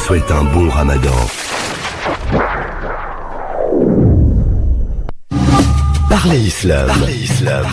souhaite un bon Ramadan. Parlez Islam. Parlez Islam.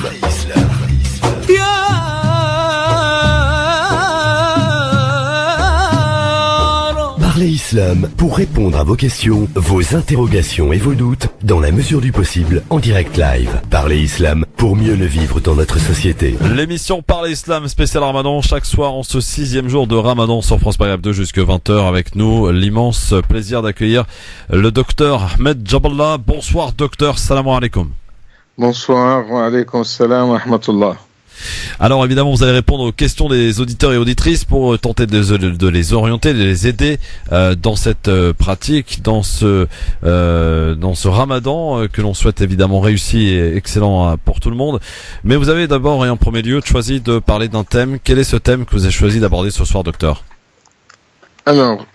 Parlez Islam pour répondre à vos questions, vos interrogations et vos doutes dans la mesure du possible en direct live. Parlez Islam pour mieux le vivre dans notre société. L'émission Parlez Islam spécial Ramadan chaque soir en ce 6e jour de Ramadan sur France Maghreb 2 jusqu'à 20h avec nous. L'immense plaisir d'accueillir le docteur Ahmed Jaballah. Bonsoir docteur, salam alaikum. Bonsoir, wa alaykoum salam wa rahmatullah. Alors évidemment vous allez répondre aux questions des auditeurs et auditrices pour tenter de les orienter, de les aider dans cette pratique, dans ce Ramadan que l'on souhaite évidemment réussi et excellent pour tout le monde. Mais vous avez d'abord et en premier lieu choisi de parler d'un thème. Quel est ce thème que vous avez choisi d'aborder ce soir, docteur ? Alors,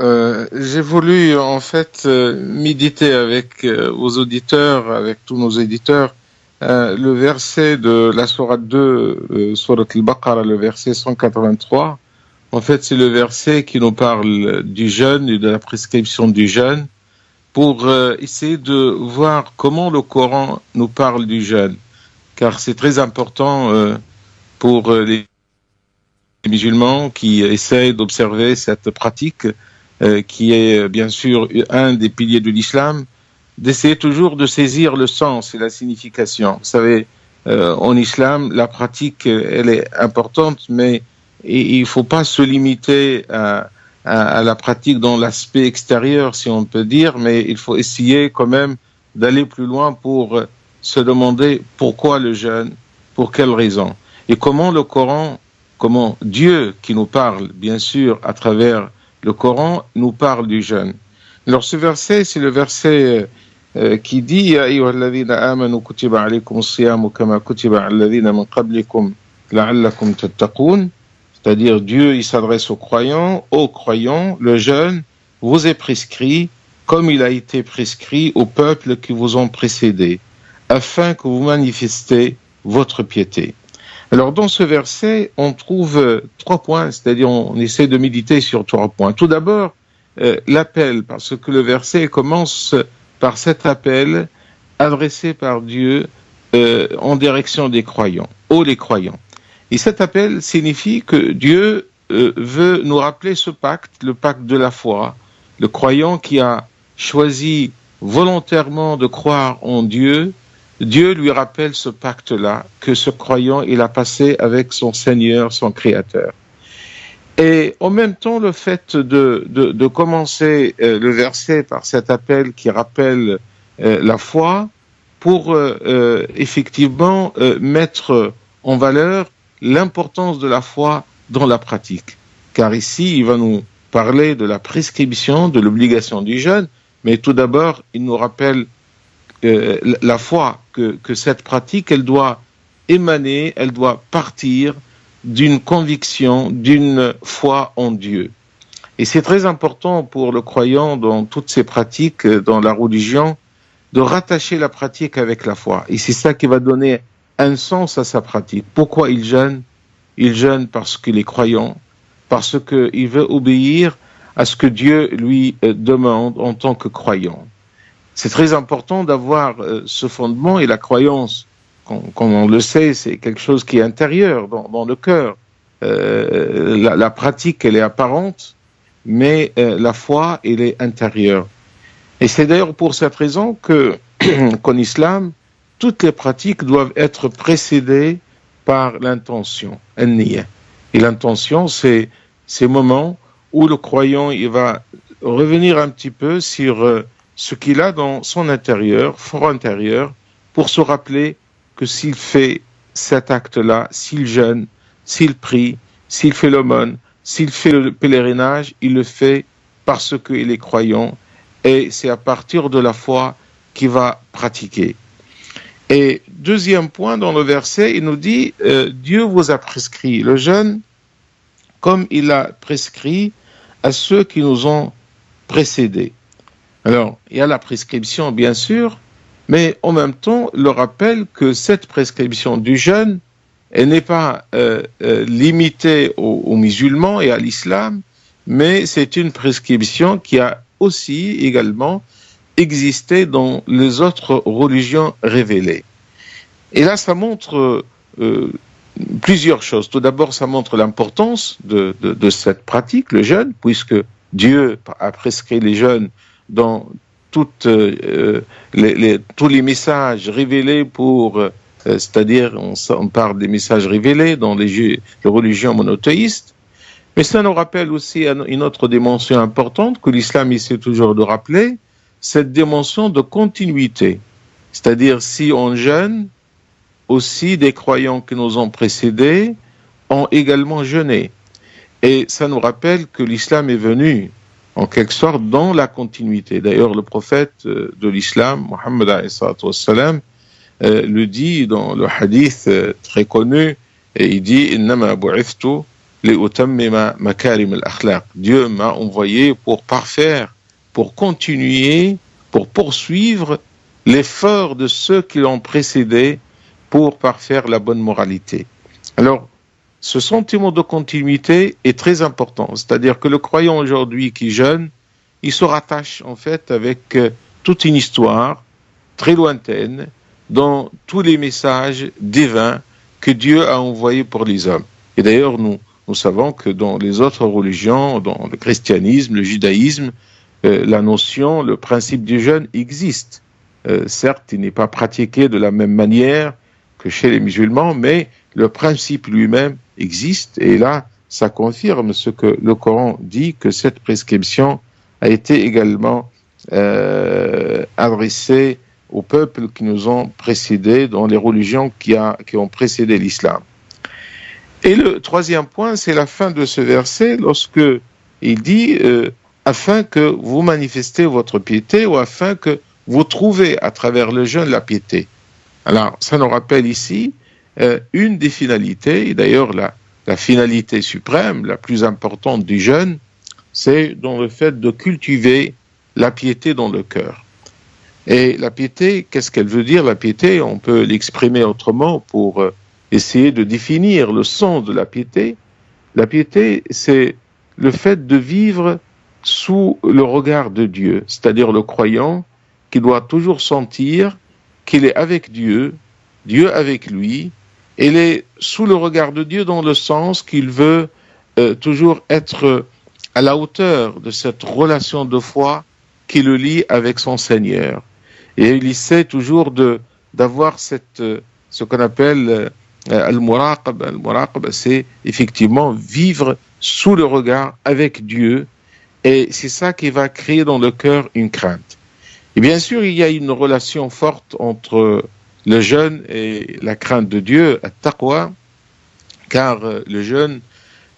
j'ai voulu en fait méditer avec vos auditeurs, avec tous nos éditeurs, le verset de la sourate 2, sourate al-Baqarah, le verset 183. En fait, c'est le verset qui nous parle du jeûne et de la prescription du jeûne pour essayer de voir comment le Coran nous parle du jeûne. Car c'est très important pour les musulmans qui essayent d'observer cette pratique qui est bien sûr un des piliers de l'islam, d'essayer toujours de saisir le sens et la signification. Vous savez, en islam, la pratique, elle est importante, mais il ne faut pas se limiter à la pratique dans l'aspect extérieur, si on peut dire, mais il faut essayer quand même d'aller plus loin pour se demander pourquoi le jeûne, pour quelles raisons, et comment le Coran, comment Dieu qui nous parle, bien sûr, à travers le Coran, nous parle du jeûne. Alors ce verset, c'est le verset qui dit « Ya ayyuhalladhina amanu kutiba alaykum as-siyamu kama kutiba ala alladhina min qablikum la'allakum tattaqun » c'est-à-dire Dieu, il s'adresse aux croyants, le jeûne vous est prescrit comme il a été prescrit aux peuples qui vous ont précédés, afin que vous manifestez votre piété. Alors dans ce verset, on trouve 3 points, c'est-à-dire on essaie de méditer sur 3 points. Tout d'abord, l'appel, parce que le verset commence par cet appel adressé par Dieu en direction des croyants, ô les croyants. Et cet appel signifie que Dieu veut nous rappeler ce pacte, le pacte de la foi, le croyant qui a choisi volontairement de croire en Dieu. Dieu lui rappelle ce pacte-là que ce croyant il a passé avec son Seigneur, son Créateur. Et en même temps, le fait de commencer le verset par cet appel qui rappelle la foi pour effectivement mettre en valeur l'importance de la foi dans la pratique. Car ici, il va nous parler de la prescription, de l'obligation du jeûne, mais tout d'abord, il nous rappelle la foi, que cette pratique, elle doit émaner, elle doit partir d'une conviction, d'une foi en Dieu. Et c'est très important pour le croyant dans toutes ses pratiques, dans la religion, de rattacher la pratique avec la foi. Et c'est ça qui va donner un sens à sa pratique. Pourquoi il jeûne ? Il jeûne parce qu'il est croyant, parce qu'il veut obéir à ce que Dieu lui demande en tant que croyant. C'est très important d'avoir ce fondement, et la croyance, comme on le sait, c'est quelque chose qui est intérieur, dans le cœur. La pratique, elle est apparente, mais la foi, elle est intérieure. Et c'est d'ailleurs pour cette raison qu'en islam, toutes les pratiques doivent être précédées par l'intention, an-niyya. Et l'intention, c'est ces moments où le croyant il va revenir un petit peu sur ce qu'il a dans son intérieur, fort intérieur, pour se rappeler que s'il fait cet acte-là, s'il jeûne, s'il prie, s'il fait l'aumône, s'il fait le pèlerinage, il le fait parce qu'il est croyant, et c'est à partir de la foi qu'il va pratiquer. Et deuxième point dans le verset, il nous dit Dieu vous a prescrit le jeûne comme il a prescrit à ceux qui nous ont précédés. Alors, il y a la prescription, bien sûr, mais en même temps, le rappel que cette prescription du jeûne, elle n'est pas limitée aux musulmans et à l'islam, mais c'est une prescription qui a aussi également existé dans les autres religions révélées. Et là, ça montre plusieurs choses. Tout d'abord, ça montre l'importance de cette pratique, le jeûne, puisque Dieu a prescrit les jeûnes dans tous les messages révélés c'est-à-dire on parle des messages révélés dans les religions monothéistes, mais ça nous rappelle aussi une autre dimension importante que l'islam essaie toujours de rappeler, cette dimension de continuité. C'est-à-dire si on jeûne, aussi des croyants qui nous ont précédés ont également jeûné. Et ça nous rappelle que l'islam est venu en quelque sorte dans la continuité. D'ailleurs, le prophète de l'islam, Mohammed alayhi salatu wassalam, le dit dans le hadith très connu, et il dit « Innama bu'ithtu li'utammima makarim al-akhlaq » Dieu m'a envoyé pour parfaire, pour continuer, pour poursuivre l'effort de ceux qui l'ont précédé pour parfaire la bonne moralité. Alors, ce sentiment de continuité est très important. C'est-à-dire que le croyant aujourd'hui qui jeûne, il se rattache en fait avec toute une histoire très lointaine dans tous les messages divins que Dieu a envoyés pour les hommes. Et d'ailleurs, nous savons que dans les autres religions, dans le christianisme, le judaïsme, la notion, le principe du jeûne existe. Certes, il n'est pas pratiqué de la même manière que chez les musulmans, mais le principe lui-même existe. Et là, ça confirme ce que le Coran dit, que cette prescription a été également adressée aux peuples qui nous ont précédés dans les religions qui ont précédé l'islam. Et le troisième point, c'est la fin de ce verset, lorsque il dit afin que vous manifestez votre piété ou afin que vous trouvez à travers le jeûne la piété. Alors, ça nous rappelle ici une des finalités, et d'ailleurs la finalité suprême, la plus importante du jeûne, c'est dans le fait de cultiver la piété dans le cœur. Et la piété, qu'est-ce qu'elle veut dire? La piété, on peut l'exprimer autrement pour essayer de définir le sens de la piété. La piété, c'est le fait de vivre sous le regard de Dieu, c'est-à-dire le croyant qui doit toujours sentir qu'il est avec Dieu, Dieu avec lui, et il est sous le regard de Dieu dans le sens qu'il veut toujours être à la hauteur de cette relation de foi qui le lie avec son Seigneur. Et il essaie toujours d'avoir ce qu'on appelle al-muraqaba. Al-muraqaba, c'est effectivement vivre sous le regard avec Dieu, et c'est ça qui va créer dans le cœur une crainte. Et bien sûr, il y a une relation forte entre le jeûne et la crainte de Dieu, at-taqwa, car le jeûne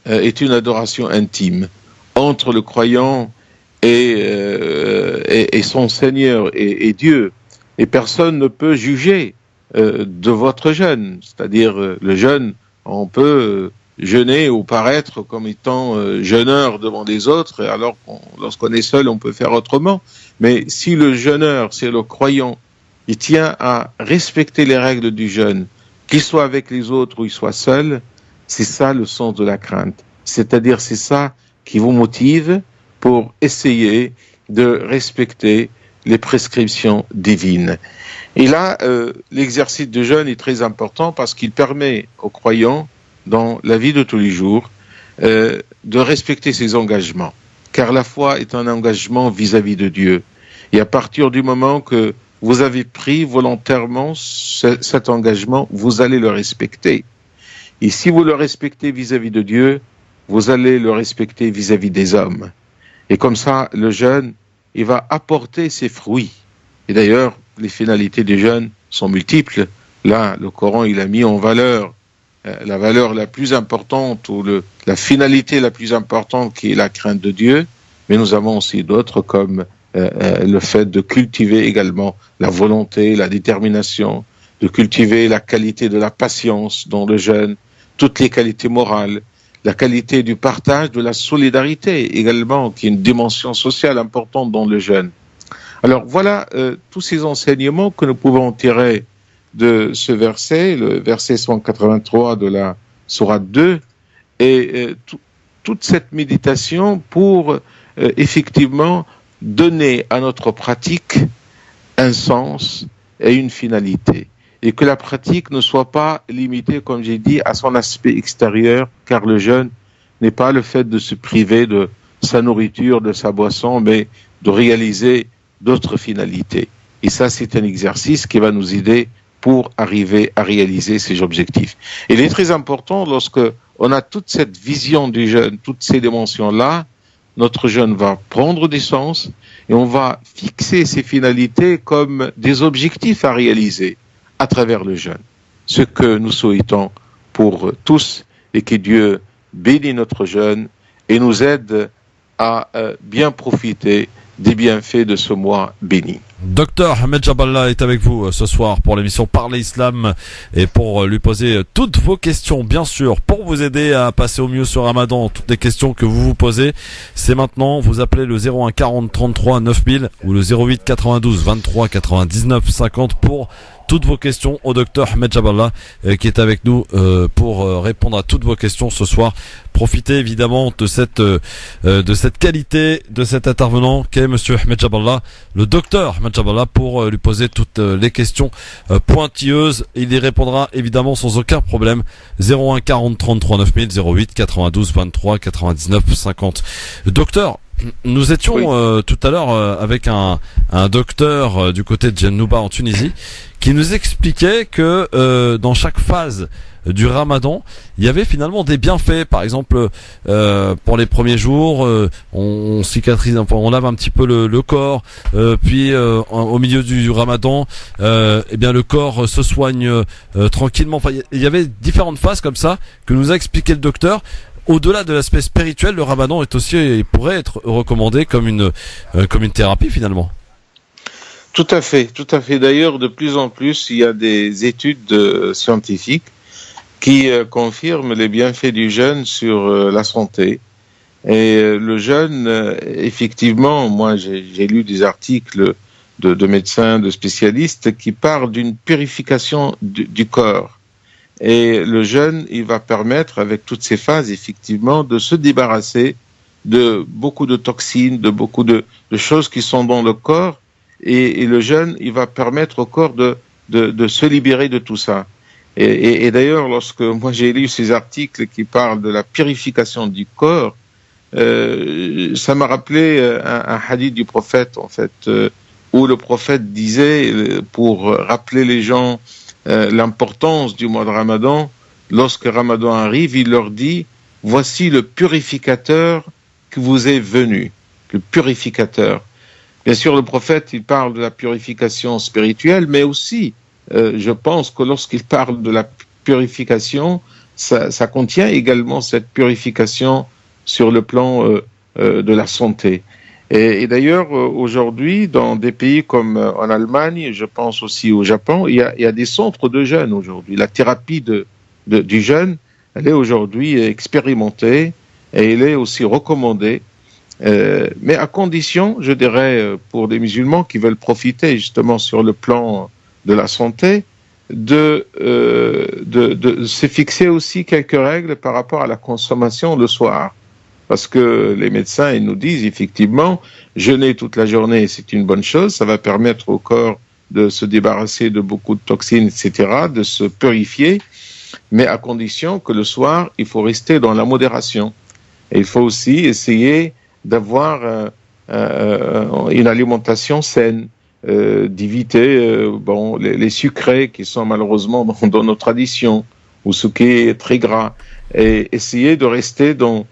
est une adoration intime entre le croyant et son Seigneur et Dieu. Et personne ne peut juger de votre jeûne. C'est-à-dire, le jeûne, on peut jeûner ou paraître comme étant jeûneur devant les autres, alors lorsqu'on est seul, on peut faire autrement. Mais si le jeûneur, c'est le croyant, il tient à respecter les règles du jeûne, qu'il soit avec les autres ou il soit seul, c'est ça le sens de la crainte. C'est-à-dire, c'est ça qui vous motive pour essayer de respecter les prescriptions divines. Et là, l'exercice de jeûne est très important parce qu'il permet aux croyants, dans la vie de tous les jours, de respecter ses engagements. Car la foi est un engagement vis-à-vis de Dieu. Et à partir du moment que vous avez pris volontairement cet engagement, vous allez le respecter. Et si vous le respectez vis-à-vis de Dieu, vous allez le respecter vis-à-vis des hommes. Et comme ça, le jeûne, il va apporter ses fruits. Et d'ailleurs, les finalités du jeûne sont multiples. Là, le Coran, il a mis en valeur la valeur la plus importante ou la finalité la plus importante qui est la crainte de Dieu. Mais nous avons aussi d'autres comme le fait de cultiver également la volonté, la détermination, de cultiver la qualité de la patience dans le jeûne, toutes les qualités morales, la qualité du partage, de la solidarité également, qui est une dimension sociale importante dans le jeûne. Alors voilà tous ces enseignements que nous pouvons tirer de ce verset, le verset 183 de la sourate 2, et toute cette méditation pour effectivement donner à notre pratique un sens et une finalité. Et que la pratique ne soit pas limitée, comme j'ai dit, à son aspect extérieur, car le jeûne n'est pas le fait de se priver de sa nourriture, de sa boisson, mais de réaliser d'autres finalités. Et ça, c'est un exercice qui va nous aider pour arriver à réaliser ces objectifs. Il est très important, lorsque on a toute cette vision du jeûne, toutes ces dimensions-là, notre jeûne va prendre du sens et on va fixer ces finalités comme des objectifs à réaliser à travers le jeûne. Ce que nous souhaitons pour tous, et que Dieu bénisse notre jeûne et nous aide à bien profiter des bienfaits de ce mois béni. Docteur Ahmed Jaballah est avec vous ce soir pour l'émission Parler Islam et pour lui poser toutes vos questions, bien sûr, pour vous aider à passer au mieux ce Ramadan. Toutes les questions que vous vous posez, c'est maintenant. Vous appelez le 01 40 33 9000 ou le 08 92 23 99 50 pour toutes vos questions au docteur Ahmed Jaballah qui est avec nous pour répondre à toutes vos questions ce soir. Profitez évidemment de cette qualité de cet intervenant qu'est monsieur Ahmed Jaballah, le docteur Ahmed Jaballah, pour lui poser toutes les questions pointilleuses. Il y répondra évidemment sans aucun problème. 01 40 33 9000 08 92 23 99 50. Docteur, nous étions tout à l'heure avec un docteur du côté de Djennouba en Tunisie qui nous expliquait que dans chaque phase du Ramadan, il y avait finalement des bienfaits. Par exemple, pour les premiers jours, on cicatrise, on lave un petit peu le corps, puis au milieu du Ramadan, eh bien le corps se soigne tranquillement. Enfin, il y avait différentes phases comme ça que nous a expliqué le docteur. Au-delà de l'aspect spirituel, le Ramadan est aussi, il pourrait être recommandé comme une thérapie finalement. Tout à fait, tout à fait. D'ailleurs, de plus en plus, il y a des études scientifiques qui confirment les bienfaits du jeûne sur la santé. Et le jeûne, effectivement, moi j'ai lu des articles de médecins, de spécialistes qui parlent d'une purification du corps. Et le jeûne, il va permettre, avec toutes ces phases, effectivement, de se débarrasser de beaucoup de toxines, de beaucoup de choses qui sont dans le corps. Et le jeûne, il va permettre au corps de se libérer de tout ça. Et d'ailleurs, lorsque moi j'ai lu ces articles qui parlent de la purification du corps, ça m'a rappelé un hadith du prophète, en fait, où le prophète disait, pour rappeler les gens l'importance du mois de Ramadan, lorsque Ramadan arrive, il leur dit: voici le purificateur qui vous est venu, le purificateur. Bien sûr, le prophète, il parle de la purification spirituelle, mais aussi, je pense que lorsqu'il parle de la purification, ça contient également cette purification sur le plan de la santé. Et d'ailleurs, aujourd'hui, dans des pays comme en Allemagne, je pense aussi au Japon, il y a des centres de jeûne aujourd'hui. La thérapie du jeûne, elle est aujourd'hui expérimentée et elle est aussi recommandée, mais à condition, je dirais, pour des musulmans qui veulent profiter justement sur le plan de la santé, de se fixer aussi quelques règles par rapport à la consommation le soir. Parce que les médecins, ils nous disent effectivement, jeûner toute la journée, c'est une bonne chose, ça va permettre au corps de se débarrasser de beaucoup de toxines, etc., de se purifier, mais à condition que le soir, il faut rester dans la modération. Et il faut aussi essayer d'avoir une alimentation saine, d'éviter les sucrés qui sont malheureusement dans nos traditions, ou ce qui est très gras, et essayer de rester dans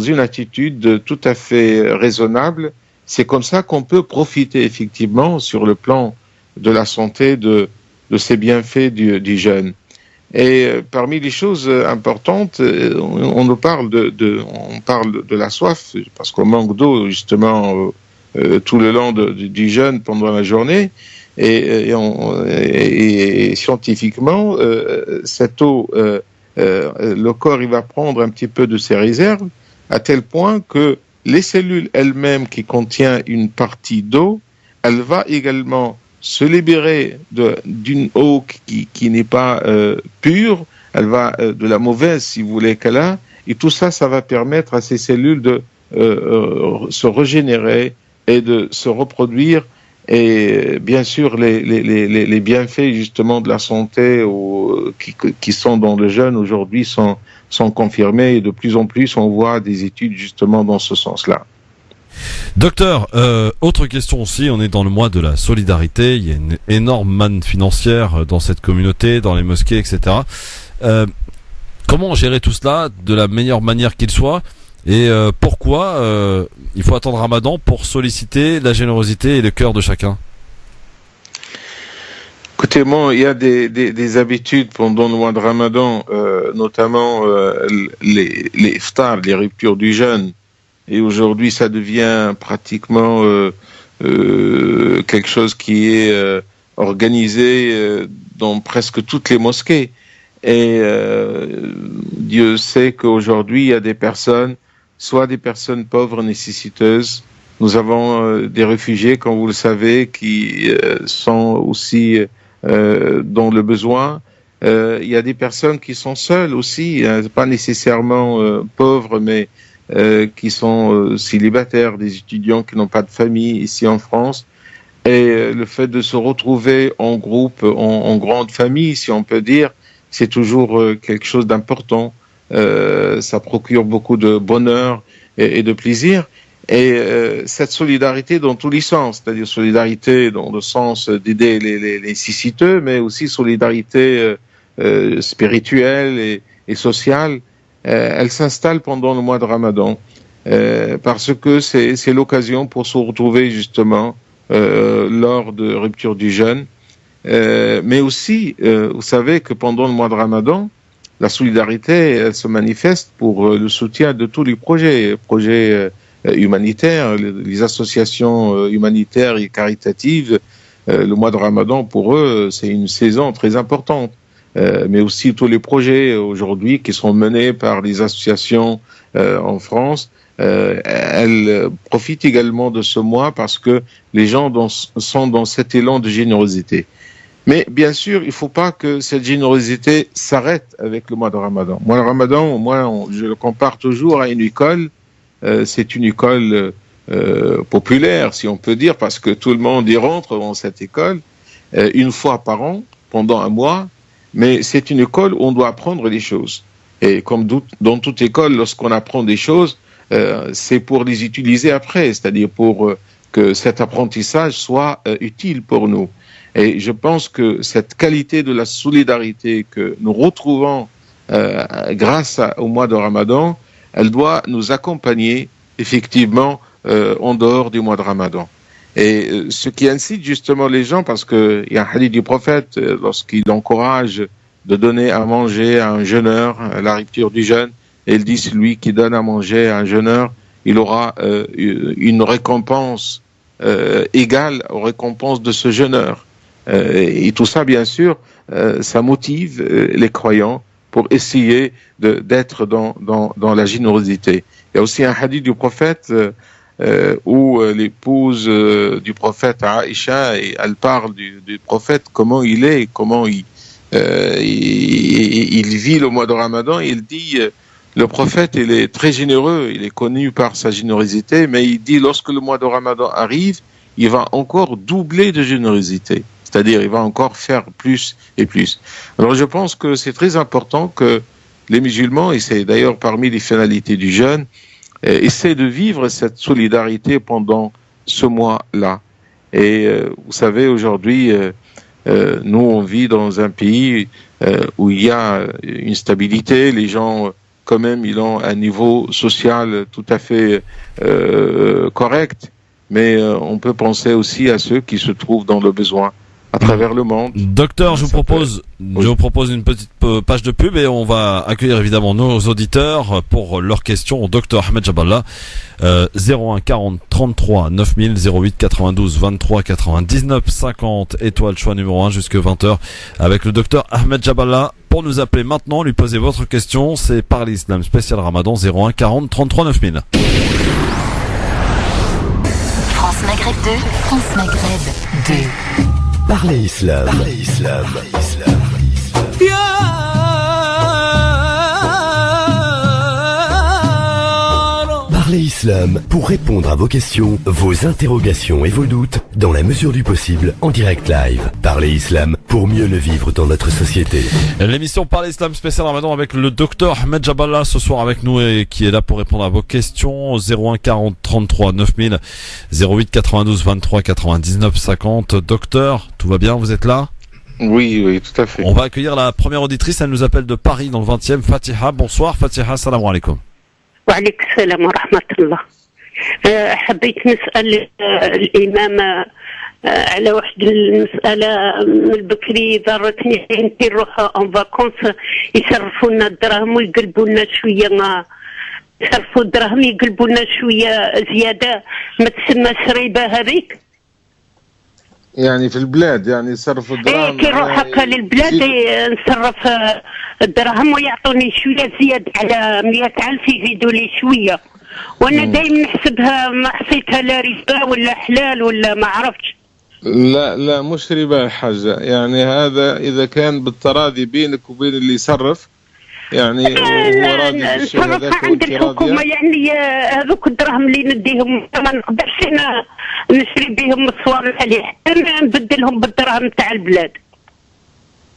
une attitude tout à fait raisonnable. C'est comme ça qu'on peut profiter effectivement sur le plan de la santé de ces bienfaits du jeûne. Et parmi les choses importantes, on nous parle on parle de la soif, parce qu'on manque d'eau justement tout le long du jeûne pendant la journée, et scientifiquement, cette eau, le corps il va prendre un petit peu de ses réserves, à tel point que les cellules elles-mêmes qui contiennent une partie d'eau, elle va également se libérer d'une eau qui n'est pas pure, elle va de la mauvaise si vous voulez qu'elle a, Et tout ça, ça va permettre à ces cellules de se régénérer et de se reproduire. Et bien sûr, les bienfaits justement de la santé qui sont dans le jeûne aujourd'hui sont confirmés, et de plus en plus on voit des études justement dans ce sens-là. Docteur, autre question aussi, on est dans le mois de la solidarité, il y a une énorme manne financière dans cette communauté, dans les mosquées, etc. Comment gérer tout cela de la meilleure manière qu'il soit, et pourquoi il faut attendre Ramadan pour solliciter la générosité et le cœur de chacun? Écoutez, moi, il y a des habitudes pendant le mois de Ramadan, notamment les iftars, les ruptures du jeûne. Et aujourd'hui, ça devient pratiquement quelque chose qui est organisé dans presque toutes les mosquées. Et Dieu sait qu'aujourd'hui, il y a des personnes, soit des personnes pauvres, nécessiteuses. Nous avons des réfugiés, comme vous le savez, qui sont aussi dans le besoin. Il y a des personnes qui sont seules aussi, pas nécessairement pauvres, mais qui sont célibataires, des étudiants qui n'ont pas de famille ici en France. Et le fait de se retrouver en groupe, en grande famille, si on peut dire, c'est toujours quelque chose d'important. Ça procure beaucoup de bonheur et de plaisir. Et cette solidarité dans tous les sens, c'est-à-dire solidarité dans le sens d'aider les nécessiteux, mais aussi solidarité spirituelle et sociale, elle s'installe pendant le mois de Ramadan, parce que c'est l'occasion pour se retrouver justement lors de rupture du jeûne. Mais aussi, vous savez que pendant le mois de Ramadan, la solidarité, elle se manifeste pour le soutien de tous les projets humanitaires, les associations humanitaires et caritatives. Le mois de Ramadan, pour eux, c'est une saison très importante. Mais aussi tous les projets aujourd'hui qui sont menés par les associations en France, elles profitent également de ce mois parce que les gens sont dans cet élan de générosité. Mais bien sûr, il ne faut pas que cette générosité s'arrête avec le mois de Ramadan. Moi, le Ramadan, je le compare toujours à une école. C'est une école populaire, si on peut dire, parce que tout le monde y rentre dans cette école une fois par an, pendant un mois. Mais c'est une école où on doit apprendre les choses. Et comme dans toute école, lorsqu'on apprend des choses, c'est pour les utiliser après, c'est-à-dire pour que cet apprentissage soit utile pour nous. Et je pense que cette qualité de la solidarité que nous retrouvons grâce au mois de Ramadan, elle doit nous accompagner effectivement en dehors du mois de Ramadan. Et ce qui incite justement les gens, parce qu'il y a un hadith du prophète, lorsqu'il encourage de donner à manger à un jeûneur, à la rupture du jeûne, et il dit celui qui donne à manger à un jeûneur, il aura une récompense égale aux récompenses de ce jeûneur. Et tout ça, bien sûr, ça motive les croyants pour essayer d'être dans la générosité. Il y a aussi un hadith du prophète où l'épouse du prophète Aïcha, elle parle du prophète, comment il est, comment il vit le mois de Ramadan. Il dit, le prophète, il est très généreux, il est connu par sa générosité, mais il dit, lorsque le mois de Ramadan arrive, il va encore doubler de générosité. C'est-à-dire, il va encore faire plus et plus. Alors, je pense que c'est très important que les musulmans, et c'est d'ailleurs parmi les finalités du jeûne, essaient de vivre cette solidarité pendant ce mois-là. Et vous savez, aujourd'hui, nous, on vit dans un pays où il y a une stabilité. Les gens, quand même, ils ont un niveau social tout à fait correct. Mais on peut penser aussi à ceux qui se trouvent dans le besoin à travers le monde. Docteur, je vous propose une petite page de pub et on va accueillir évidemment nos auditeurs pour leurs questions au docteur Ahmed Jaballah. 01 40 33 9000 08 92 23 99 50 étoile choix numéro 1 jusque 20h avec le docteur Ahmed Jaballah. Pour nous appeler maintenant, lui poser votre question, c'est par l'islam spécial Ramadan 01 40 33 9000. France Maghreb 2, France Maghreb 2. Parlez Islam. Parlez Islam. Parlez Islam. Parlez Islam pour répondre à vos questions, vos interrogations et vos doutes dans la mesure du possible en direct live. Parlez Islam pour mieux le vivre dans notre société. L'émission Parlez Islam spécial Ramadan avec le docteur Ahmed Jaballah ce soir avec nous et qui est là pour répondre à vos questions. 01 40 33 9000, 08 92 23 99 50. Docteur, tout va bien, vous êtes là? Oui, tout à fait. On va accueillir la première auditrice, elle nous appelle de Paris dans le 20e, Fatiha. Bonsoir Fatiha, salam alaikum. وعليكم السلام ورحمة الله. حبيت نسأل الإمام على واحد المسألة من البكري ضرتني انتي نروح اون فاكونس يصرفوا لنا الدراهم ويقلبوا لنا شوية يصرفوا الدراهم يقلبوا لنا شوية زيادة ما تسمىش ربا هذيك؟ يعني في البلاد يعني يصرفوا الدراهم. كي نروح هكا للبلاد نصرف الدراهم ويعطوني شويه زياده على 100,000 يزيدوا لي شويه وانا دائما نحسبها ما حسيتها لا ربا ولا حلال ولا ما عرفتش. لا مش ربا حاجه، يعني هذا اذا كان بالتراضي بينك وبين اللي يصرف، يعني هو راضي بالشيء هذاك عند الحكومه، يعني هذوك الدراهم اللي نديهم ما نقدرش نشري بهم الصوالح اللي حتى نبدلهم بالدراهم تاع البلاد.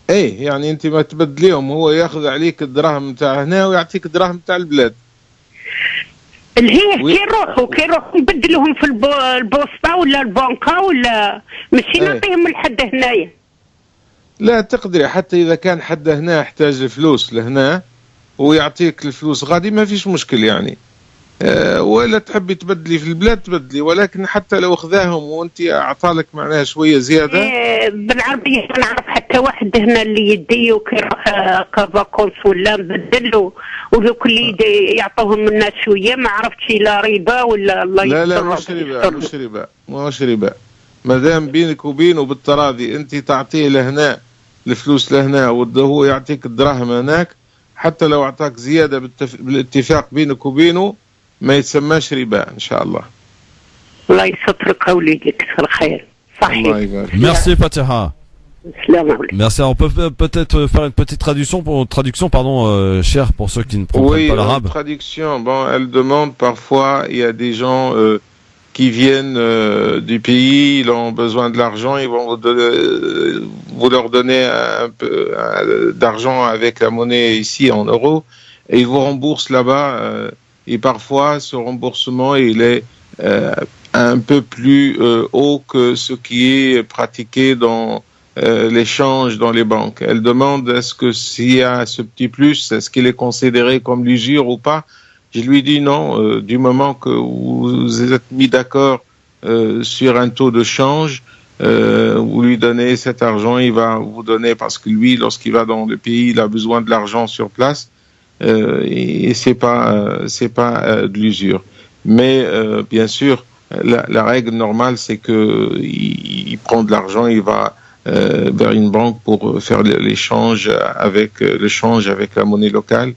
ايه يعني انت ما تبدليهم، هو ياخذ عليك الدراهم تاع هنا ويعطيك الدراهم تاع البلاد. اللي هي كي نروحوا نبدلوهم في البوسطه ولا البنكه ولا ماشي نعطيهم لحد هنايا. لا تقدري، حتى اذا كان حد هنا يحتاج الفلوس لهنا ويعطيك الفلوس غادي ما فيش مشكل يعني. ولا تحبي تبدلي في البلاد تبدلي، ولكن حتى لو خذاهم وانت اعطالك معناها شويه زياده. بالعربيه نعرف حتى واحد هنا اللي يدي وكيروح كافاكونس ولا نبدلو وذوك اللي يعطوهم لنا شويه ما عرفتش لا ربا ولا الله يستر. لا مش ربا مادام بينك وبينه بالتراضي، انت تعطيه لهنا الفلوس لهنا وهو يعطيك الدراهم هناك، حتى لو اعطاك زياده بالاتفاق بينك وبينه ما يتسماش ربا ان شاء الله. الله يسترك وليدك الخير. صحيح. Merci Fatiha. Merci. On peut peut-être faire une petite traduction cher pour ceux qui ne comprennent pas l'arabe. Oui, traduction. Bon, elle demande parfois, il y a des gens qui viennent du pays, ils ont besoin de l'argent, ils vont vous leur donner un peu d'argent avec la monnaie ici en euros, et ils vous remboursent là-bas. Et parfois, ce remboursement, il est un peu plus haut que ce qui est pratiqué dans l'échange dans les banques. Elle demande est-ce que s'il y a ce petit plus, est-ce qu'il est considéré comme l'usure ou pas? Je lui dis non, du moment que vous êtes mis d'accord sur un taux de change, vous lui donnez cet argent, il va vous donner, parce que lui, lorsqu'il va dans le pays, il a besoin de l'argent sur place, et c'est pas de l'usure. Mais bien sûr, la règle normale, c'est que il prend de l'argent, il va vers une banque pour faire l'échange avec la monnaie locale.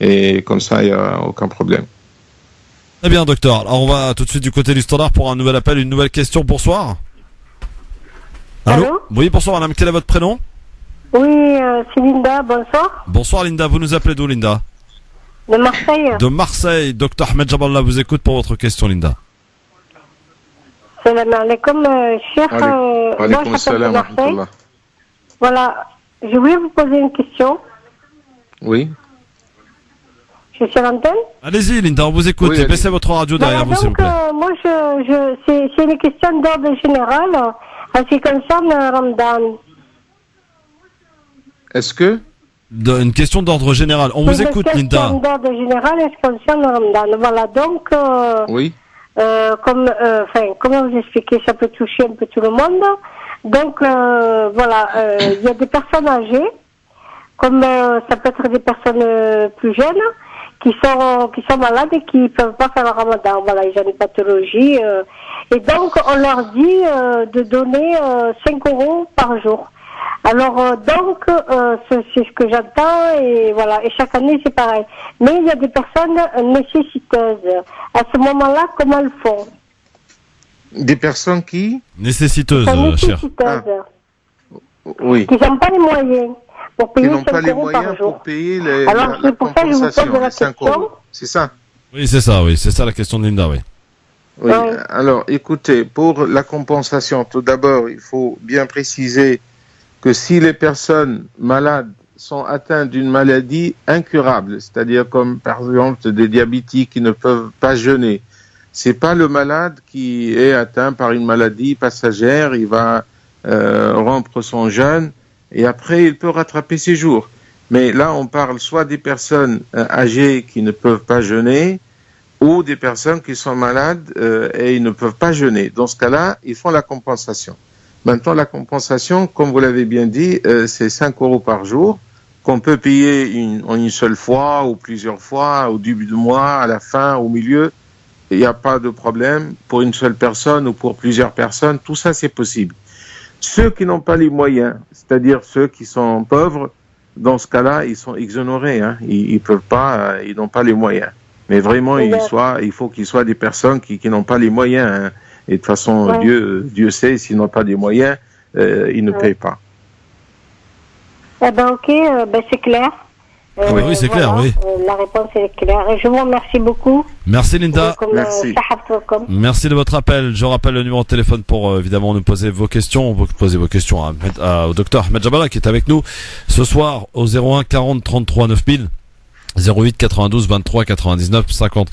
Et comme ça, il n'y a aucun problème. Très bien, docteur. Alors, on va tout de suite du côté du standard pour un nouvel appel, une nouvelle question. Bonsoir. Allô? Oui, bonsoir madame. Quel est votre prénom? Oui, c'est Linda. Bonsoir. Bonsoir Linda. Vous nous appelez d'où, Linda? De Marseille. De Marseille. Docteur Ahmed Jaballah vous écoute pour votre question, Linda. Salam alaikum, cher. Alaikum salam wa rahmatullah. Voilà. Je voulais vous poser une question. Oui. Je suis sur l'antenne. Allez-y, Linda, on vous écoute. Oui, baissez votre radio derrière vous, s'il vous plaît. Moi, c'est une question d'ordre général en ce qui concerne Ramadan. Est-ce que une question d'ordre général. On vous écoute, Linda. Une question d'ordre général en ce qui concerne Ramadan. Voilà, donc... oui. Comment vous expliquer, ça peut toucher un peu tout le monde. Donc, il y a des personnes âgées, comme ça peut être des personnes plus jeunes, qui sont malades et qui ne peuvent pas faire le ramadan. Voilà, ils ont des pathologies. Et donc, on leur dit de donner 5 € par jour. Alors, c'est ce que j'entends, et voilà. Et chaque année, c'est pareil. Mais il y a des personnes nécessiteuses. À ce moment-là, comment elles font? Des personnes qui nécessiteuses, cher. Oui. Qui n'ont pas les moyens pour payer 5 € par jour. Pour payer les, alors, c'est pour ça que je vous pose la question. C'est ça. Oui, c'est ça la question de Linda, oui. Oui, Ouais. alors écoutez, pour la compensation, tout d'abord, il faut bien préciser que si les personnes malades sont atteintes d'une maladie incurable, c'est-à-dire comme par exemple des diabétiques qui ne peuvent pas jeûner, c'est pas le malade qui est atteint par une maladie passagère, il va rompre son jeûne et après il peut rattraper ses jours. Mais là, on parle soit des personnes âgées qui ne peuvent pas jeûner, ou des personnes qui sont malades et ils ne peuvent pas jeûner. Dans ce cas-là, ils font la compensation. Maintenant, la compensation, comme vous l'avez bien dit, c'est 5 € par jour qu'on peut payer en une seule fois ou plusieurs fois, au début du mois, à la fin, au milieu. Il n'y a pas de problème pour une seule personne ou pour plusieurs personnes. Tout ça, c'est possible. Ceux qui n'ont pas les moyens, c'est-à-dire ceux qui sont pauvres, dans ce cas-là, ils sont exonérés. Hein. Ils peuvent pas, ils n'ont pas les moyens. Mais vraiment, il faut qu'ils soient des personnes qui n'ont pas les moyens. Hein. Et de toute façon, Dieu sait, s'ils n'ont pas les moyens, ils ne payent pas. Eh ben, ok, c'est clair. Oui, c'est clair, oui. La réponse est claire. Et je vous remercie beaucoup. Merci Linda. Merci. Merci de votre appel. Je rappelle le numéro de téléphone pour évidemment nous poser vos questions. Vous posez vos questions au docteur Ahmed Jabala qui est avec nous ce soir au 01 40 33 9000. 08 92 23 99 50.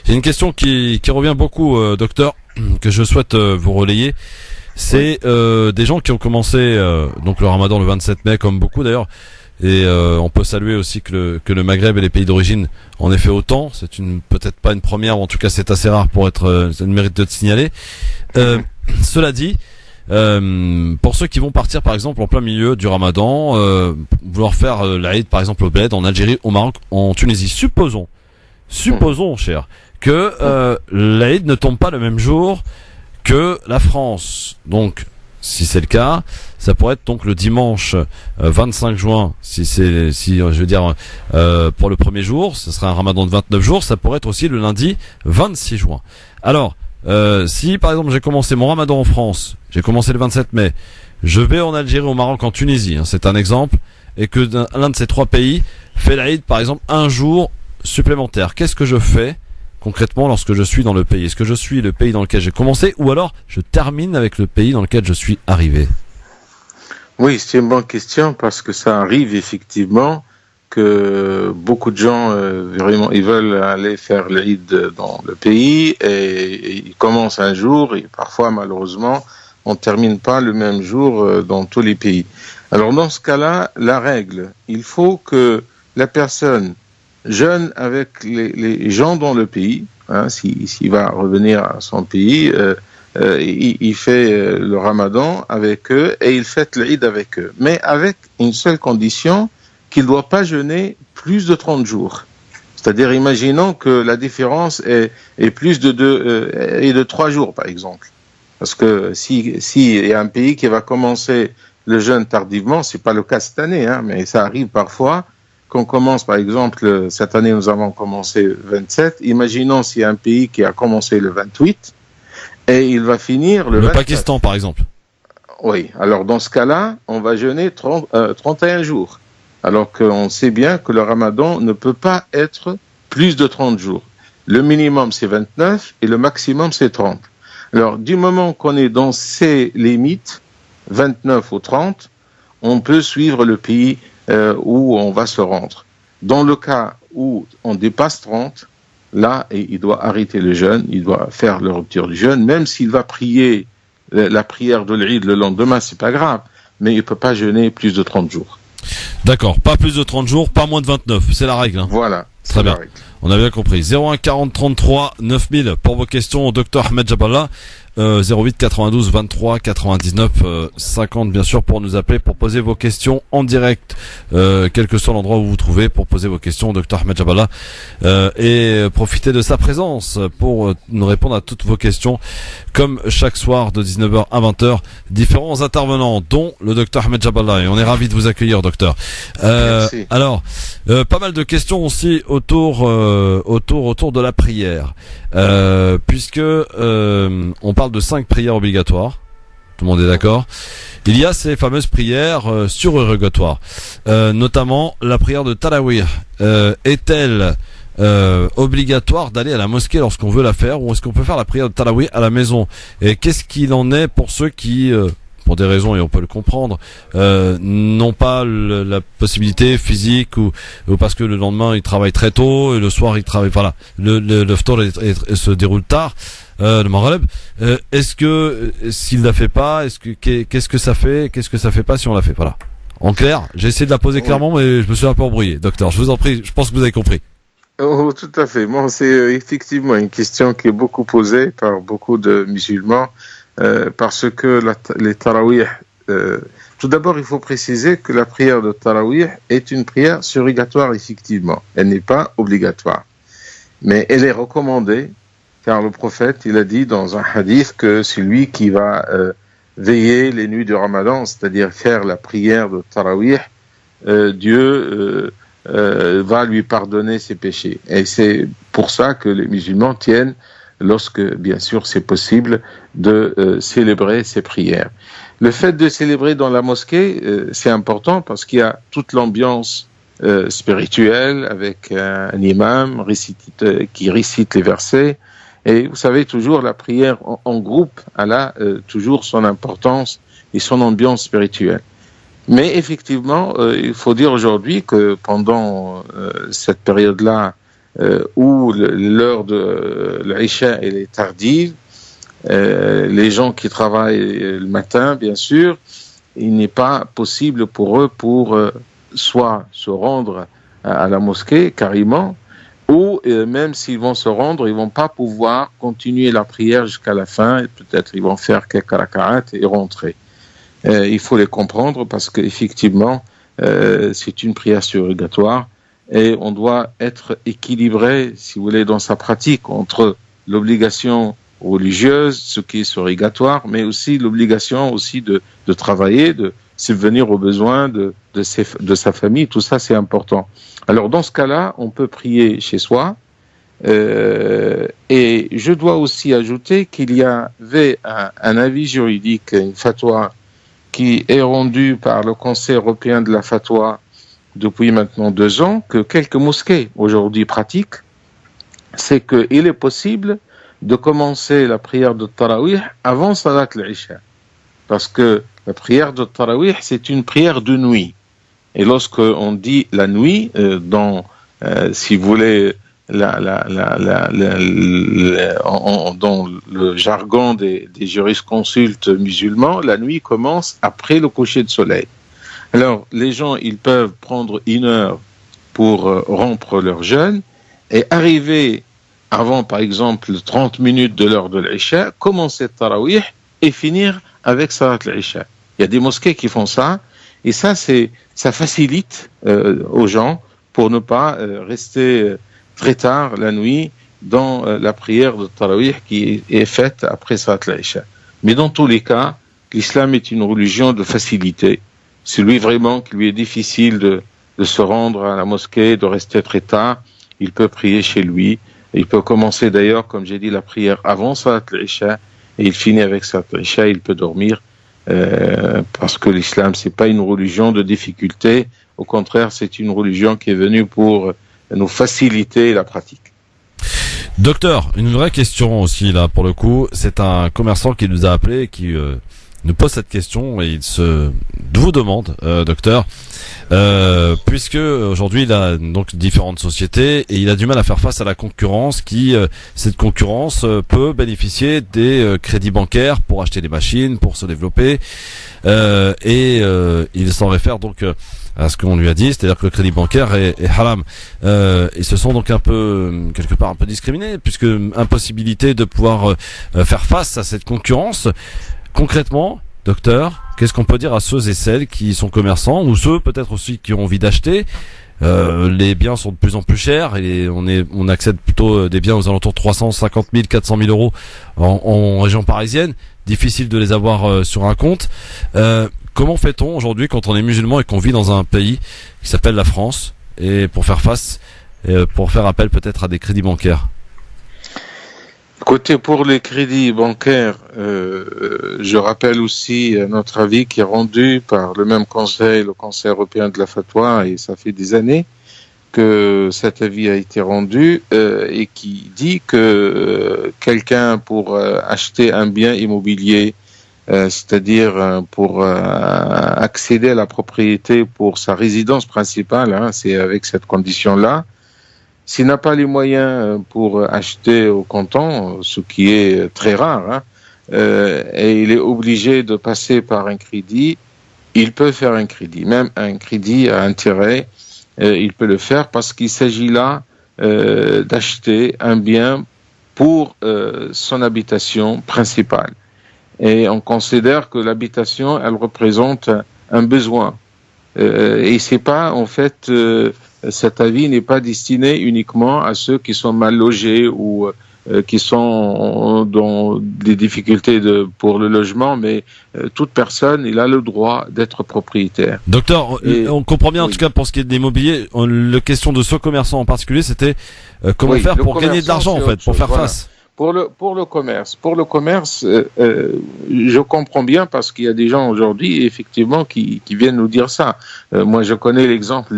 J'ai une question qui revient beaucoup, docteur, que je souhaite vous relayer. C'est des gens qui ont commencé donc le Ramadan le 27 mai, comme beaucoup d'ailleurs. Et on peut saluer aussi que le Maghreb et les pays d'origine en aient fait autant. C'est peut-être pas une première, ou en tout cas c'est assez rare pour être, ça mérite de te signaler. Cela dit, pour ceux qui vont partir par exemple en plein milieu du Ramadan, vouloir faire l'Aïd par exemple au Bled, en Algérie, au Maroc, en Tunisie, supposons cher, que l'Aïd ne tombe pas le même jour que la France. Donc si c'est le cas, ça pourrait être donc le dimanche 25 juin, si je veux dire pour le premier jour, ce sera un Ramadan de 29 jours, ça pourrait être aussi le lundi 26 juin. Alors si par exemple j'ai commencé mon Ramadan en France, j'ai commencé le 27 mai, je vais en Algérie, au Maroc, en Tunisie, hein, c'est un exemple, et que l'un de ces trois pays fait l'Aïd par exemple un jour supplémentaire, qu'est-ce que je fais concrètement lorsque je suis dans le pays? Est-ce que je suis le pays dans lequel j'ai commencé, ou alors je termine avec le pays dans lequel je suis arrivé? Oui, c'est une bonne question parce que ça arrive effectivement que beaucoup de gens vraiment ils veulent aller faire l'Aïd dans le pays et ils commencent un jour et parfois malheureusement on termine pas le même jour dans tous les pays. Alors dans ce cas-là, la règle, il faut que la personne jeûne avec les gens dans le pays, hein, s'il va revenir à son pays, il fait le Ramadan avec eux et il fête l'Aïd avec eux, mais avec une seule condition, qu'il ne doit pas jeûner plus de 30 jours. C'est-à-dire, imaginons que la différence est plus de 2 et de 3 jours, par exemple. Parce que si y a un pays qui va commencer le jeûne tardivement, c'est pas le cas cette année, hein, mais ça arrive parfois qu'on commence, par exemple, cette année nous avons commencé le 27. Imaginons s'il y a un pays qui a commencé le 28 et il va finir le 24. Pakistan, par exemple. Oui, alors dans ce cas-là, on va jeûner 31 jours. Alors qu'on sait bien que le Ramadan ne peut pas être plus de 30 jours. Le minimum, c'est 29 et le maximum, c'est 30. Alors, du moment qu'on est dans ces limites, 29 ou 30, on peut suivre le pays où on va se rendre. Dans le cas où on dépasse 30, là, il doit arrêter le jeûne, il doit faire la rupture du jeûne, même s'il va prier la prière de l'Eid le lendemain, c'est pas grave, mais il peut pas jeûner plus de 30 jours. D'accord, pas plus de 30 jours, pas moins de 29, c'est la règle. Hein. Voilà. Très bien. On a bien compris. 01 40 33 9000 pour vos questions au docteur Ahmed Jabala. 08 92 23 99 50 bien sûr pour nous appeler, pour poser vos questions en direct, quel que soit l'endroit où vous vous trouvez, pour poser vos questions au docteur Ahmed Jabala et profiter de sa présence pour nous répondre à toutes vos questions, comme chaque soir de 19h à 20h, différents intervenants dont le docteur Ahmed Jabala, et on est ravi de vous accueillir, docteur. Alors pas mal de questions aussi autour de la prière, puisque on parle de 5 prières obligatoires. Tout le monde est d'accord. Il y a ces fameuses prières surérogatoires, notamment la prière de Tarawih. Est-elle obligatoire d'aller à la mosquée lorsqu'on veut la faire, ou est-ce qu'on peut faire la prière de Tarawih à la maison? Et qu'est-ce qu'il en est pour ceux qui, pour des raisons, et on peut le comprendre, n'ont pas la possibilité physique, ou parce que le lendemain ils travaillent très tôt et le soir ils travaillent, voilà, le ftour se déroule tard, le maghreb, est-ce que s'il la fait pas, qu'est-ce que ça fait pas si on la fait? Voilà. En clair, j'ai essayé de la poser clairement, mais je me suis un peu embrouillé. Docteur, je vous en prie, je pense que vous avez compris. Oh, tout à fait. Bon, c'est effectivement une question qui est beaucoup posée par beaucoup de musulmans, parce que les tarawih, tout d'abord, il faut préciser que la prière de tarawih est une prière surrogatoire, effectivement. Elle n'est pas obligatoire. Mais elle est recommandée, car le prophète, il a dit dans un hadith que celui qui va veiller les nuits du Ramadan, c'est-à-dire faire la prière de tarawih, Dieu va lui pardonner ses péchés. Et c'est pour ça que les musulmans tiennent, lorsque bien sûr c'est possible, de célébrer ces prières. Le fait de célébrer dans la mosquée, c'est important parce qu'il y a toute l'ambiance spirituelle avec un imam qui récite les versets. Et vous savez, toujours la prière en groupe, elle a toujours son importance et son ambiance spirituelle. Mais effectivement, il faut dire aujourd'hui que pendant cette période-là, où l'heure de l'Isha elle est tardive, les gens qui travaillent le matin, bien sûr, il n'est pas possible pour eux soit se rendre à la mosquée carrément, ou même s'ils vont se rendre, ils vont pas pouvoir continuer la prière jusqu'à la fin, et peut-être ils vont faire quelques raka'at et rentrer. Il faut les comprendre parce qu'effectivement, c'est une prière surrogatoire et on doit être équilibré, si vous voulez, dans sa pratique entre l'obligation religieuse, ce qui est surrogatoire, mais aussi l'obligation aussi de travailler, de subvenir aux besoins de sa famille. Tout ça, c'est important. Alors, dans ce cas-là, on peut prier chez soi. Et je dois aussi ajouter qu'il y avait un avis juridique, une fatwa, qui est rendu par le Conseil européen de la fatwa depuis maintenant 2 ans, que quelques mosquées aujourd'hui pratiquent, c'est qu'il est possible de commencer la prière de Tarawih avant Salat al-Isha. Parce que la prière de Tarawih, c'est une prière de nuit. Et lorsque on dit la nuit, si vous voulez, dans le jargon des jurisconsultes musulmans, la nuit commence après le coucher de soleil. Alors, les gens, ils peuvent prendre 1 heure pour rompre leur jeûne et arriver avant, par exemple, 30 minutes de l'heure de l'Isha, commencer Tarawih et finir avec Salat l'Isha. Il y a des mosquées qui font ça, et ça facilite aux gens pour ne pas rester très tard la nuit dans la prière de Tarawih qui est faite après Salat l'Isha. Mais dans tous les cas, l'islam est une religion de facilité. Celui vraiment qui lui est difficile de se rendre à la mosquée, de rester très tard, il peut prier chez lui. Il peut commencer d'ailleurs, comme j'ai dit, la prière avant Salat l'Isha et il finit avec Salat l'Isha, il peut dormir parce que l'islam, c'est pas une religion de difficulté. Au contraire, c'est une religion qui est venue pour nous faciliter la pratique. Docteur, une vraie question aussi là pour le coup, c'est un commerçant qui nous a appelé, qui nous pose cette question et il vous demande, docteur, puisque aujourd'hui il a donc différentes sociétés et il a du mal à faire face à la concurrence cette concurrence peut bénéficier des crédits bancaires pour acheter des machines, pour se développer, et il s'en réfère donc à ce qu'on lui a dit, c'est-à-dire que le crédit bancaire est haram. Ils se sont donc quelque part un peu discriminés, puisque impossibilité de pouvoir faire face à cette concurrence. Concrètement, docteur, qu'est-ce qu'on peut dire à ceux et celles qui sont commerçants, ou ceux peut-être aussi qui ont envie d'acheter? Les biens sont de plus en plus chers et on accède plutôt des biens aux alentours de 350 000, 400 000 euros en région parisienne. Difficile de les avoir sur un compte. Comment fait-on aujourd'hui quand on est musulman et qu'on vit dans un pays qui s'appelle la France, et pour faire face, pour faire appel peut-être à des crédits bancaires? Écoutez, pour les crédits bancaires, je rappelle aussi notre avis qui est rendu par le même conseil, le Conseil européen de la fatwa, et ça fait des années, que cet avis a été rendu et qui dit que quelqu'un pour acheter un bien immobilier, c'est-à-dire pour accéder à la propriété pour sa résidence principale, hein, c'est avec cette condition-là, s'il n'a pas les moyens pour acheter au comptant, ce qui est très rare, hein, et il est obligé de passer par un crédit, il peut faire un crédit, même un crédit à intérêt, il peut le faire parce qu'il s'agit là d'acheter un bien pour son habitation principale. Et on considère que l'habitation, elle représente un besoin. Et c'est pas, en fait, cet avis n'est pas destiné uniquement à ceux qui sont mal logés ou qui sont dans des difficultés pour le logement, mais toute personne, il a le droit d'être propriétaire. Docteur, on comprend bien, en tout cas, pour ce qui est de l'immobilier, la question de ce commerçant en particulier, c'était comment faire pour gagner de l'argent, en fait, pour faire face. Pour le commerce, je comprends bien parce qu'il y a des gens aujourd'hui, effectivement, qui viennent nous dire ça. Moi, je connais l'exemple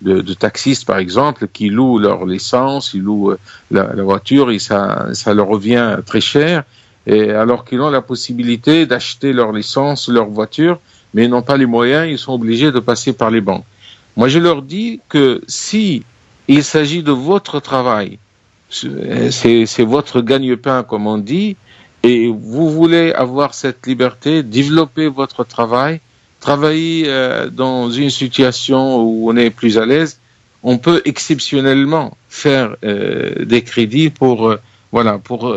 de taxistes, par exemple, qui louent leur licence, ils louent la voiture et ça leur revient très cher, et alors qu'ils ont la possibilité d'acheter leur licence, leur voiture, mais ils n'ont pas les moyens, ils sont obligés de passer par les banques. Moi, je leur dis que si il s'agit de votre travail, c'est votre gagne-pain, comme on dit, et vous voulez avoir cette liberté, développer votre travail, travailler dans une situation où on est plus à l'aise, on peut exceptionnellement faire des crédits pour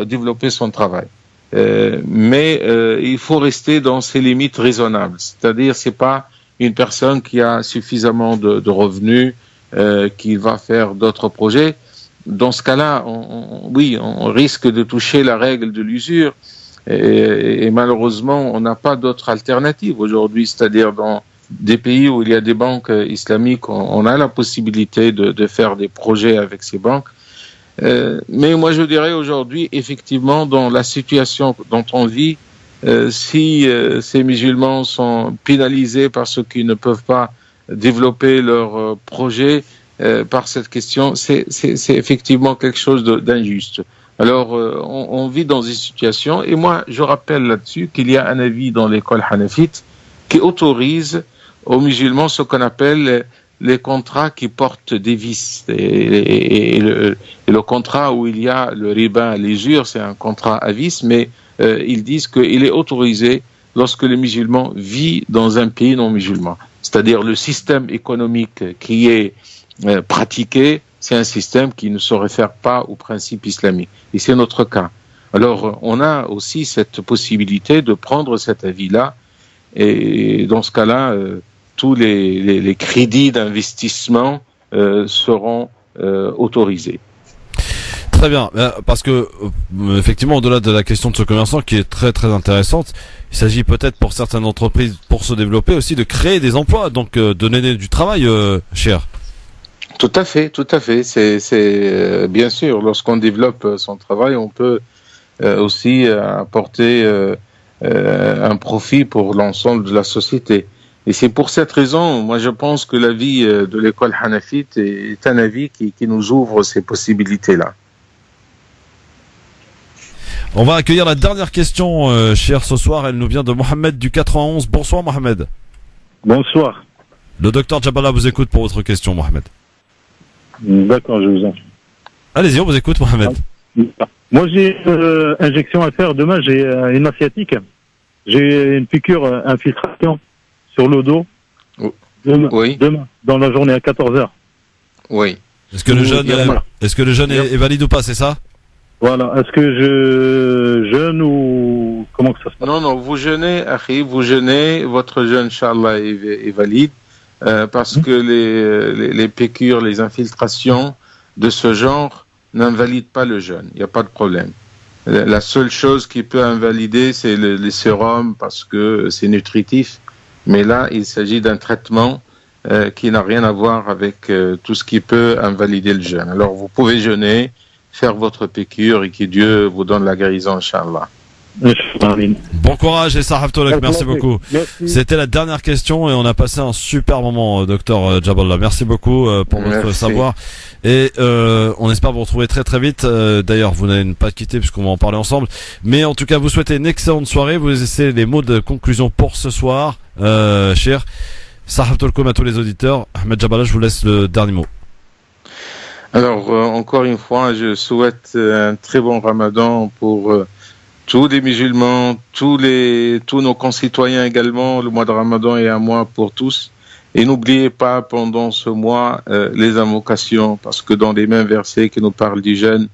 développer son travail. Mais il faut rester dans ces limites raisonnables. C'est-à-dire, c'est pas une personne qui a suffisamment de revenus qui va faire d'autres projets. Dans ce cas-là, on risque de toucher la règle de l'usure. Et malheureusement, on n'a pas d'autre alternative aujourd'hui, c'est-à-dire dans des pays où il y a des banques islamiques, on a la possibilité de faire des projets avec ces banques. Mais moi, je dirais aujourd'hui, effectivement, dans la situation dont on vit, si ces musulmans sont pénalisés parce qu'ils ne peuvent pas développer leur projet par cette question, c'est effectivement quelque chose d'injuste. Alors, on vit dans une situation, et moi, je rappelle là-dessus qu'il y a un avis dans l'école hanafite qui autorise aux musulmans ce qu'on appelle les contrats qui portent des vices. Et le contrat où il y a le riba, l'usure, c'est un contrat à vices, mais ils disent qu'il est autorisé lorsque les musulmans vivent dans un pays non musulman. C'est-à-dire le système économique qui est pratiqué, c'est un système qui ne se réfère pas aux principes islamiques. Et c'est notre cas. Alors, on a aussi cette possibilité de prendre cet avis-là. Et dans ce cas-là, tous les crédits d'investissement seront autorisés. Très bien, parce que effectivement, au-delà de la question de ce commerçant qui est très très intéressante, il s'agit peut-être pour certaines entreprises, pour se développer aussi, de créer des emplois, donc de donner du travail, cher. Tout à fait. C'est bien sûr, lorsqu'on développe son travail, on peut aussi apporter un profit pour l'ensemble de la société. Et c'est pour cette raison, moi je pense que l'avis de l'école hanafite est un avis qui nous ouvre ces possibilités-là. On va accueillir la dernière question, cher, ce soir. Elle nous vient de Mohamed du 91. Bonsoir, Mohamed. Bonsoir. Le docteur Jaballah vous écoute pour votre question, Mohamed. D'accord, je vous en prie. Allez-y, on vous écoute, Mohamed. Moi, j'ai une injection à faire. Demain, j'ai une asiatique. J'ai une piqûre infiltration sur le dos. Demain, dans la journée à 14h. Oui. Est-ce que le jeûne est valide ou pas, c'est ça? Voilà. Est-ce que je jeûne ou comment que ça se passe? Non, vous jeûnez, Akhi, votre jeûne, Inch'Allah, est valide. Parce que les piqûres, les infiltrations de ce genre n'invalident pas le jeûne. Il n'y a pas de problème. La seule chose qui peut invalider, c'est les sérums parce que c'est nutritif. Mais là, il s'agit d'un traitement qui n'a rien à voir avec tout ce qui peut invalider le jeûne. Alors, vous pouvez jeûner, faire votre piqûre et que Dieu vous donne la guérison, Inch'Allah. Bon courage et Sahaftolak, merci beaucoup. C'était la dernière question et on a passé un super moment, docteur Jaballah. Merci beaucoup pour votre savoir et on espère vous retrouver très très vite. D'ailleurs, vous n'allez pas quitter puisqu'on va en parler ensemble. Mais en tout cas, vous souhaitez une excellente soirée. Vous essayez les mots de conclusion pour ce soir, cher Sahaftolkom à tous les auditeurs. Ahmed Jaballah, je vous laisse le dernier mot. Alors, encore une fois, je souhaite un très bon Ramadan pour tous les musulmans, tous nos concitoyens également. Le mois de Ramadan est un mois pour tous. Et n'oubliez pas pendant ce mois les invocations, parce que dans les mêmes versets qui nous parlent du jeûne,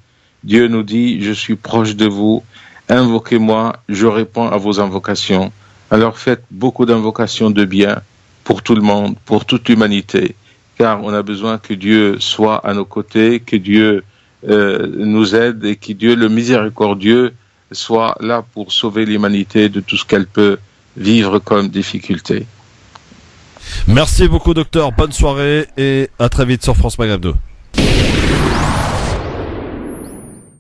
Dieu nous dit « Je suis proche de vous, invoquez-moi, je réponds à vos invocations ». Alors faites beaucoup d'invocations de bien pour tout le monde, pour toute l'humanité. Car on a besoin que Dieu soit à nos côtés, que Dieu nous aide et que Dieu, le miséricordieux, soit là pour sauver l'humanité de tout ce qu'elle peut vivre comme difficulté. Merci beaucoup, docteur. Bonne soirée et à très vite sur France Maghreb 2.